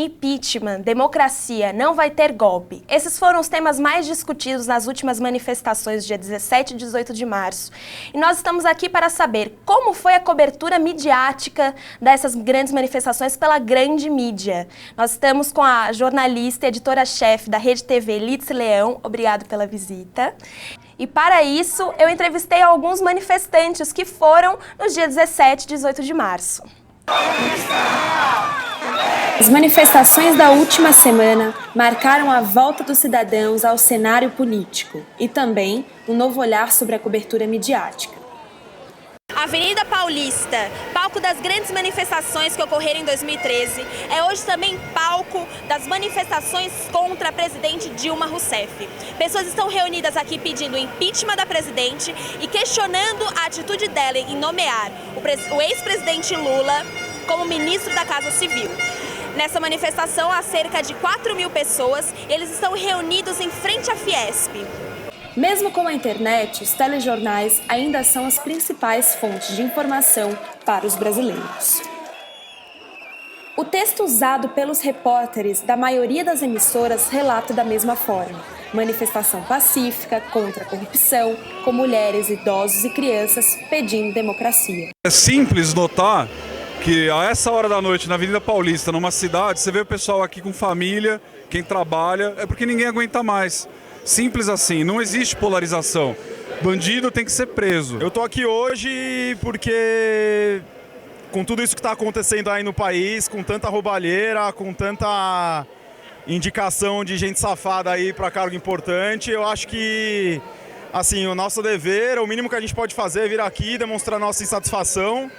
impeachment, democracia, não vai ter golpe. Esses foram os temas mais discutidos nas últimas manifestações do dia 17 e 18 de março. E nós estamos aqui para saber como foi a cobertura midiática dessas grandes manifestações pela grande mídia. Nós estamos com a jornalista e editora-chefe da Rede TV, Lídice Leão. Obrigado pela visita. E para isso, eu entrevistei alguns manifestantes que foram nos dias 17 e 18 de março. As manifestações da última semana marcaram a volta dos cidadãos ao cenário político e também um novo olhar sobre a cobertura midiática. Avenida Paulista, palco das grandes manifestações que ocorreram em 2013, é hoje também palco das manifestações contra a presidente Dilma Rousseff. Pessoas estão reunidas aqui pedindo o impeachment da presidente e questionando a atitude dela em nomear o ex-presidente Lula como ministro da Casa Civil. Nessa manifestação há cerca de 4.000 pessoas e eles estão reunidos em frente à Fiesp. Mesmo com a internet, os telejornais ainda são as principais fontes de informação para os brasileiros. O texto usado pelos repórteres da maioria das emissoras relata da mesma forma: manifestação pacífica contra a corrupção, com mulheres, idosos e crianças pedindo democracia. É simples notar que a essa hora da noite na Avenida Paulista, numa cidade, você vê o pessoal aqui com família, quem trabalha, é porque ninguém aguenta mais. Simples assim, não existe polarização. Bandido tem que ser preso. Eu tô aqui hoje porque, com tudo isso que está acontecendo aí no país, com tanta roubalheira, com tanta indicação de gente safada aí para cargo importante, eu acho que, assim, o nosso dever, o mínimo que a gente pode fazer é vir aqui e demonstrar nossa insatisfação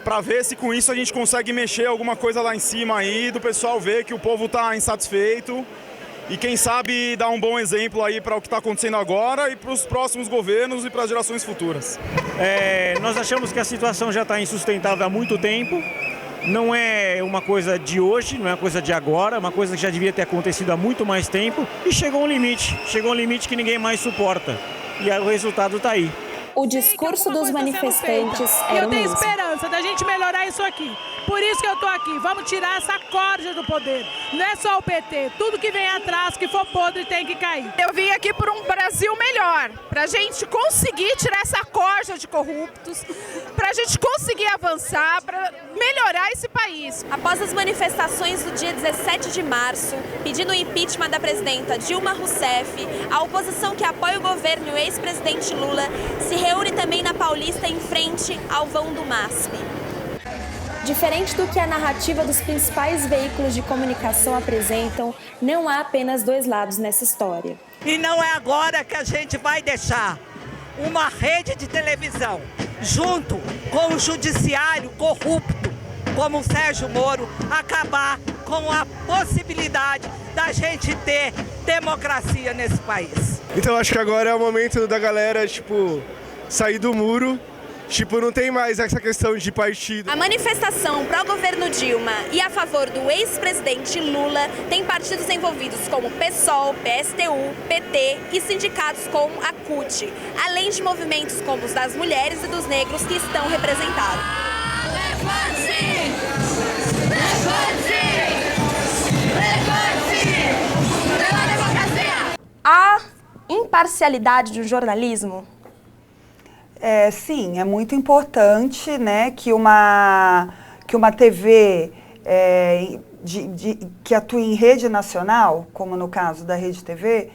para ver se com isso a gente consegue mexer alguma coisa lá em cima aí, do pessoal ver que o povo está insatisfeito. E quem sabe dar um bom exemplo aí para o que está acontecendo agora e para os próximos governos e para as gerações futuras. Nós achamos que a situação já está insustentável há muito tempo. Não é uma coisa de hoje, não é uma coisa de agora, é uma coisa que já devia ter acontecido há muito mais tempo. E chegou um limite que ninguém mais suporta. E aí o resultado está aí. O discurso dos manifestantes era o mesmo. Eu tenho esperança da gente melhorar isso aqui. Por isso que eu estou aqui. Vamos tirar essa corja do poder. Não é só o PT. Tudo que vem atrás, que for podre, tem que cair. Eu vim aqui por um Brasil melhor. Para a gente conseguir tirar essa corja de corruptos. Para a gente conseguir avançar, para melhorar esse país. Após as manifestações do dia 17 de março, pedindo o impeachment da presidenta Dilma Rousseff, a oposição que apoia o governo e o ex-presidente Lula se reúne também na Paulista em frente ao vão do MASP. Diferente do que a narrativa dos principais veículos de comunicação apresentam, não há apenas dois lados nessa história. E não é agora que a gente vai deixar uma rede de televisão, junto com o judiciário corrupto, como o Sérgio Moro, acabar com a possibilidade da gente ter democracia nesse país. Então acho que agora é o momento da galera, sair do muro. Não tem mais essa questão de partido. A manifestação pró-governo Dilma e a favor do ex-presidente Lula tem partidos envolvidos como PSOL, PSTU, PT e sindicatos como a CUT, além de movimentos como os das mulheres e dos negros que estão representados. A imparcialidade do jornalismo? Sim, é muito importante, né, que uma TV que atue em rede nacional, como no caso da Rede TV,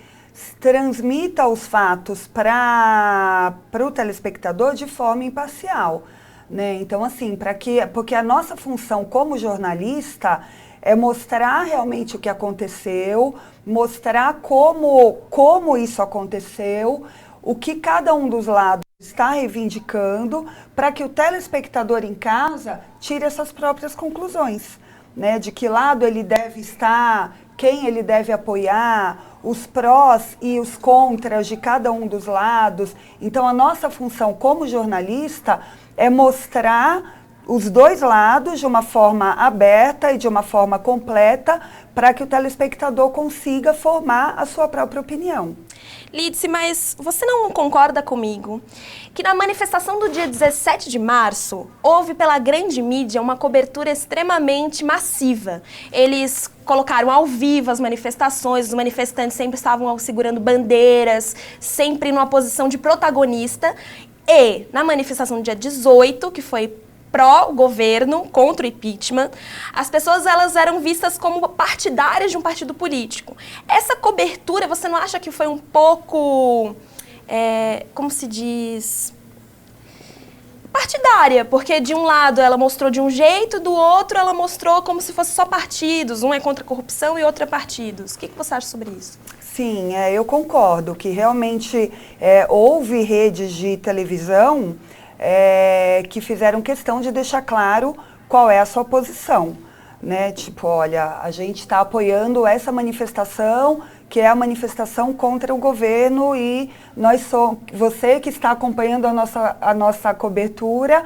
transmita os fatos para o telespectador de forma imparcial, né? Então, assim, porque a nossa função como jornalista é mostrar realmente o que aconteceu, mostrar como isso aconteceu, o que cada um dos lados está reivindicando, para que o telespectador em casa tire essas próprias conclusões, né? De que lado ele deve estar, quem ele deve apoiar, os prós e os contras de cada um dos lados. Então, a nossa função como jornalista é mostrar os dois lados de uma forma aberta e de uma forma completa para que o telespectador consiga formar a sua própria opinião. Lídice, mas você não concorda comigo que na manifestação do dia 17 de março houve pela grande mídia uma cobertura extremamente massiva? Eles colocaram ao vivo as manifestações, os manifestantes sempre estavam segurando bandeiras, sempre numa posição de protagonista. E na manifestação do dia 18, que foi pró-governo, contra o impeachment, as pessoas elas eram vistas como partidárias de um partido político. Essa cobertura, você não acha que foi um pouco, como se diz, partidária? Porque de um lado ela mostrou de um jeito, do outro ela mostrou como se fosse só partidos, um é contra a corrupção e outro é partidos. O que você acha sobre isso? Sim, eu concordo que realmente houve redes de televisão que fizeram questão de deixar claro qual é a sua posição, né? Tipo, olha, a gente está apoiando essa manifestação, que é a manifestação contra o governo, e você que está acompanhando a nossa cobertura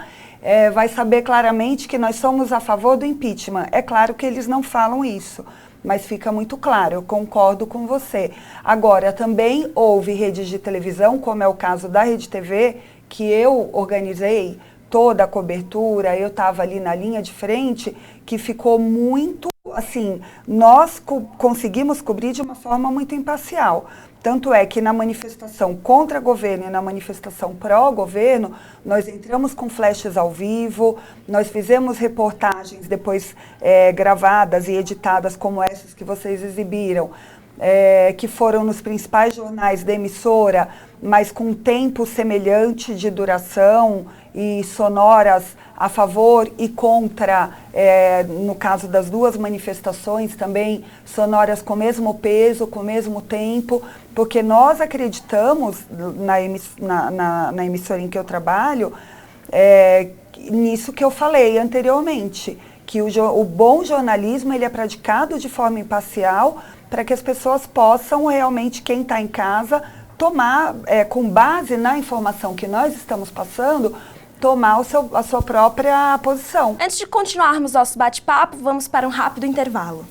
vai saber claramente que nós somos a favor do impeachment. É claro que eles não falam isso, mas fica muito claro, eu concordo com você. Agora, também houve redes de televisão, como é o caso da Rede TV, que eu organizei toda a cobertura, eu estava ali na linha de frente, que ficou muito, assim, nós conseguimos cobrir de uma forma muito imparcial. Tanto é que na manifestação contra governo e na manifestação pró-governo, nós entramos com flashes ao vivo, nós fizemos reportagens depois gravadas e editadas como essas que vocês exibiram, que foram nos principais jornais da emissora, mas com tempo semelhante de duração e sonoras a favor e contra, no caso das duas manifestações também, sonoras com o mesmo peso, com o mesmo tempo, porque nós acreditamos, na emissora em que eu trabalho, nisso que eu falei anteriormente, que o bom jornalismo ele é praticado de forma imparcial para que as pessoas possam realmente, quem está em casa, tomar, com base na informação que nós estamos passando, tomar a sua própria posição. Antes de continuarmos nosso bate-papo, vamos para um rápido intervalo.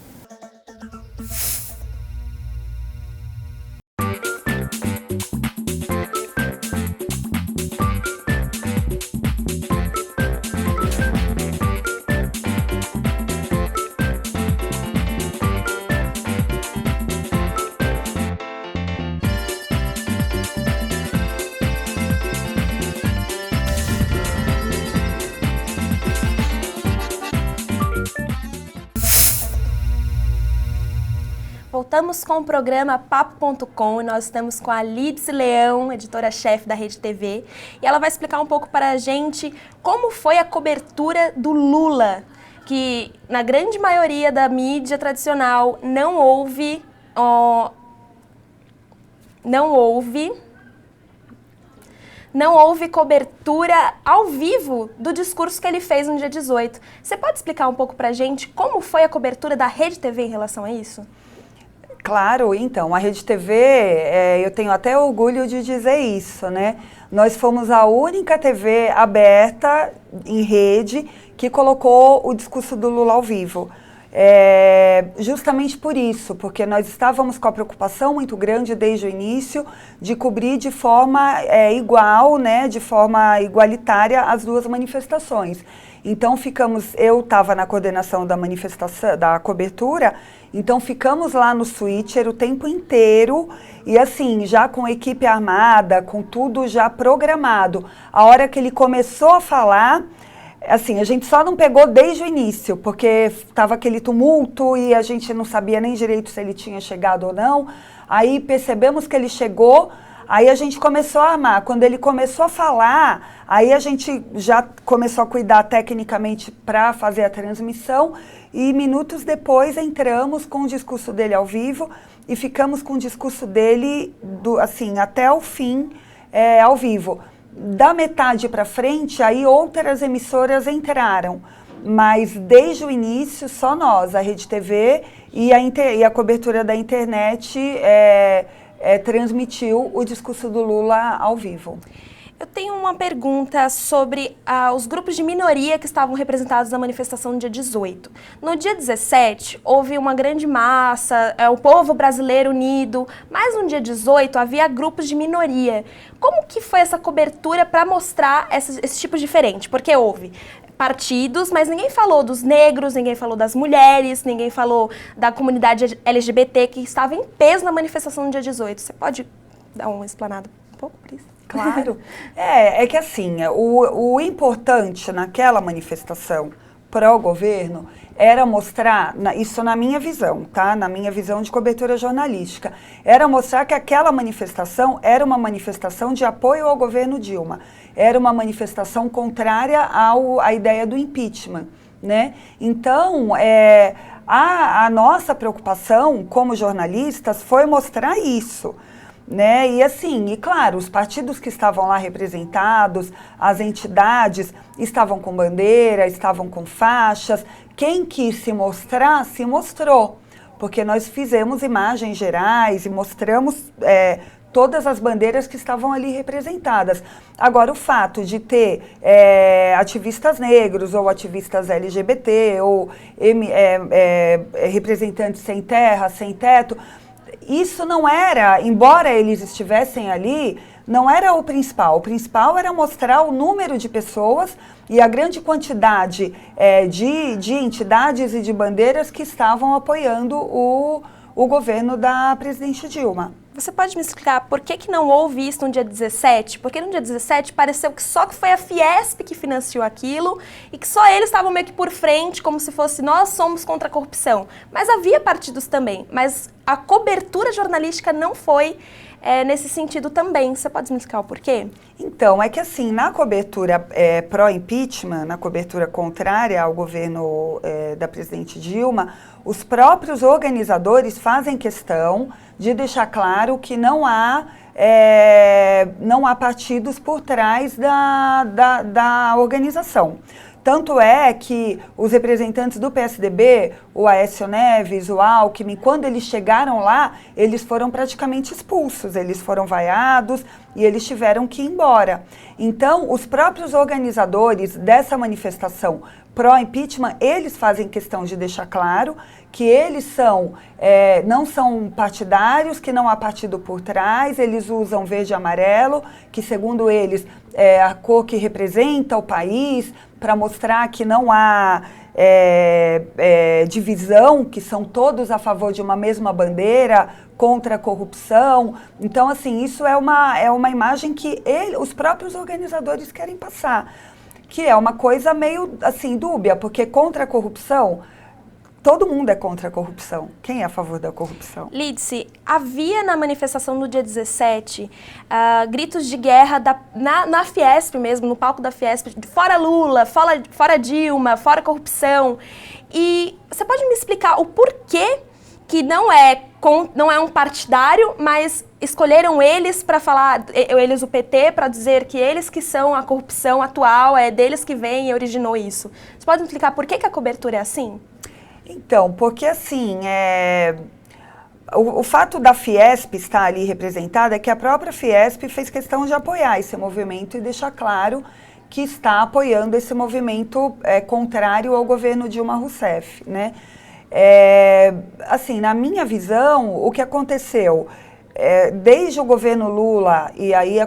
Voltamos com o programa Papo.com e nós estamos com a Lídice Leão, editora-chefe da Rede TV, e ela vai explicar um pouco para a gente como foi a cobertura do Lula, que na grande maioria da mídia tradicional não houve cobertura ao vivo do discurso que ele fez no dia 18. Você pode explicar um pouco para a gente como foi a cobertura da Rede TV em relação a isso? Claro, então, a Rede TV, eu tenho até orgulho de dizer isso, né? Nós fomos a única TV aberta em rede que colocou o discurso do Lula ao vivo. Justamente por isso, porque nós estávamos com a preocupação muito grande desde o início de cobrir de forma igual, né, de forma igualitária as duas manifestações. Então eu estava na coordenação da manifestação, da cobertura, então ficamos lá no switcher o tempo inteiro e assim, já com a equipe armada, com tudo já programado. A hora que ele começou a falar, assim, a gente só não pegou desde o início, porque estava aquele tumulto e a gente não sabia nem direito se ele tinha chegado ou não. Aí percebemos que ele chegou, aí a gente começou a armar. Quando ele começou a falar, aí a gente já começou a cuidar tecnicamente para fazer a transmissão e minutos depois entramos com o discurso dele ao vivo e ficamos com o discurso dele assim, até o fim ao vivo. Da metade para frente, aí outras emissoras entraram, mas desde o início só nós, a Rede TV e a cobertura da internet transmitiu o discurso do Lula ao vivo. Eu tenho uma pergunta sobre os grupos de minoria que estavam representados na manifestação no dia 18. No dia 17, houve uma grande massa, o povo brasileiro unido, mas no dia 18 havia grupos de minoria. Como que foi essa cobertura para mostrar esse tipo diferente? Porque houve partidos, mas ninguém falou dos negros, ninguém falou das mulheres, ninguém falou da comunidade LGBT que estava em peso na manifestação no dia 18. Você pode dar uma explanada um pouco por isso? Claro. É que assim, o importante naquela manifestação pró-governo era mostrar, isso na minha visão, tá? Na minha visão de cobertura jornalística, era mostrar que aquela manifestação era uma manifestação de apoio ao governo Dilma. Era uma manifestação contrária à ideia do impeachment, né? Então, a nossa preocupação como jornalistas foi mostrar isso. Né? E assim, e claro, os partidos que estavam lá representados, as entidades estavam com bandeira, estavam com faixas. Quem quis se mostrar, se mostrou, porque nós fizemos imagens gerais e mostramos todas as bandeiras que estavam ali representadas. Agora, o fato de ter ativistas negros ou ativistas LGBT ou representantes sem terra, sem teto, isso não era, embora eles estivessem ali, não era o principal. O principal era mostrar o número de pessoas e a grande quantidade de entidades e de bandeiras que estavam apoiando o governo da presidente Dilma. Você pode me explicar por que não houve isso no dia 17? Porque no dia 17 pareceu que só que foi a Fiesp que financiou aquilo e que só eles estavam meio que por frente, como se fosse nós somos contra a corrupção. Mas havia partidos também, mas a cobertura jornalística não foi nesse sentido também. Você pode me explicar o porquê? Então, é que assim, na cobertura pró-impeachment, na cobertura contrária ao governo da presidente Dilma, os próprios organizadores fazem questão de deixar claro que não há partidos por trás da organização. Tanto é que os representantes do PSDB, o Aécio Neves, o Alckmin, quando eles chegaram lá, eles foram praticamente expulsos, eles foram vaiados e eles tiveram que ir embora. Então, os próprios organizadores dessa manifestação pró-impeachment, eles fazem questão de deixar claro que eles não são partidários, que não há partido por trás, eles usam verde e amarelo, que segundo eles é a cor que representa o país, para mostrar que não há divisão, que são todos a favor de uma mesma bandeira, contra a corrupção. Então, assim, isso é uma imagem que os próprios organizadores querem passar, que é uma coisa meio, assim, dúbia, porque contra a corrupção, todo mundo é contra a corrupção. Quem é a favor da corrupção? Lídice, havia na manifestação no dia 17 gritos de guerra na Fiesp mesmo, no palco da Fiesp, fora Lula, fora Dilma, fora corrupção. E você pode me explicar o porquê que não é um partidário, mas escolheram eles para falar, eles o PT, para dizer que eles que são a corrupção atual, é deles que vem e originou isso. Você pode me explicar por que a cobertura é assim? Então, porque assim, o fato da Fiesp estar ali representada é que a própria Fiesp fez questão de apoiar esse movimento e deixar claro que está apoiando esse movimento contrário ao governo Dilma Rousseff, né? Assim, na minha visão, o que aconteceu desde o governo Lula e aí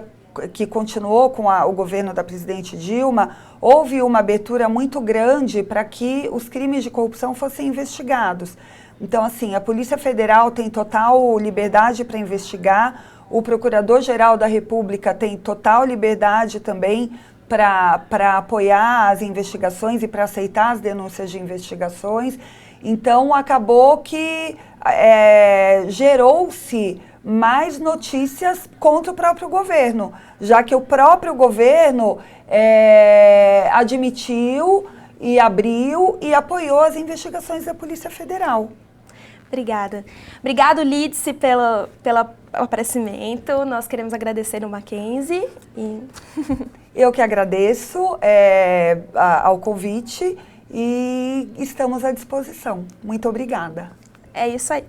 que continuou com o governo da presidente Dilma, houve uma abertura muito grande para que os crimes de corrupção fossem investigados. Então, assim, a Polícia Federal tem total liberdade para investigar, o Procurador-Geral da República tem total liberdade também para apoiar as investigações e para aceitar as denúncias de investigações. Então, acabou que gerou-se mais notícias contra o próprio governo, já que o próprio governo admitiu e abriu e apoiou as investigações da Polícia Federal. Obrigada. Obrigado, Lídice, pelo aparecimento. Nós queremos agradecer o Mackenzie. Eu que agradeço ao convite e estamos à disposição. Muito obrigada. É isso aí.